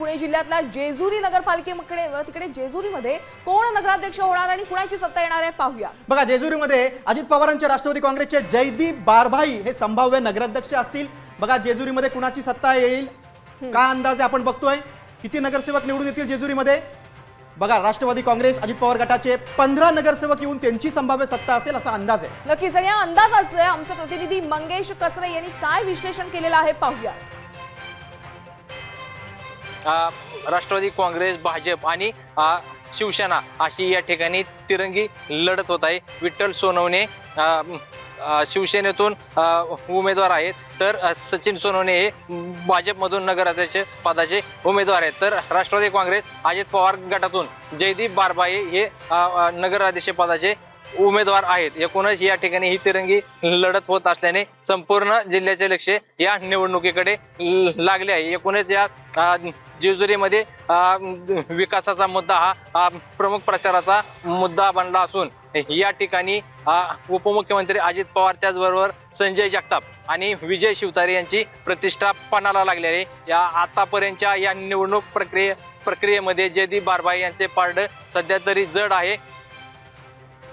पुणे जिल्ह्यातल्या जेजुरी नगरपालिकेकडे तिकडे जेजुरीमध्ये कोण नगराध्यक्ष होणार आणि कुणाची सत्ता येणार आहे पाहूया। बघा, जेजुरीमध्ये अजित पवारांचे राष्ट्रवादी काँग्रेसचे जयदीप बारभाई हे संभाव्य नगराध्यक्ष असतील। बघा, जेजुरीमध्ये कुणाची सत्ता येईल, काय अंदाज आहे आपण बघतोय। किती नगरसेवक निवडून येतील जेजुरीमध्ये? बघा, राष्ट्रवादी काँग्रेस अजित पवार गटाचे 15 नगरसेवक येऊन त्यांची संभाव्य सत्ता असेल असा अंदाज आहे। नक्कीच, आणि या अंदाजाचे आमचे प्रतिनिधी मंगेश कचरे यांनी काय विश्लेषण केलेलं आहे पाहूया। राष्ट्रवादी काँग्रेस, भाजप आणि शिवसेना अशी या ठिकाणी तिरंगी लढत होत आहे। विठ्ठल सोनवणे शिवसेनेतून उमेदवार आहेत, तर सचिन सोनवणे हे भाजपमधून नगराध्यक्ष पदाचे उमेदवार आहेत। तर राष्ट्रवादी काँग्रेस अजित पवार गटातून जयदीप बारभाई हे नगराध्यक्ष पदाचे उमेदवार आहेत। एकूणच या ठिकाणी ही तिरंगी लढत होत असल्याने संपूर्ण जिल्ह्याचे लक्ष या निवडणुकीकडे लागले आहे। एकूणच या जेजुरीमध्ये विकासाचा मुद्दा हा प्रमुख प्रचाराचा मुद्दा बनला असून या ठिकाणी उपमुख्यमंत्री अजित पवार त्याचबरोबर संजय जगताप आणि विजय शिवतारे यांची प्रतिष्ठा पणाला लागलेली आहे। या आतापर्यंतच्या या निवडणूक प्रक्रियेमध्ये जयदीप बारभाई यांचे पारड सध्या तरी जड आहे।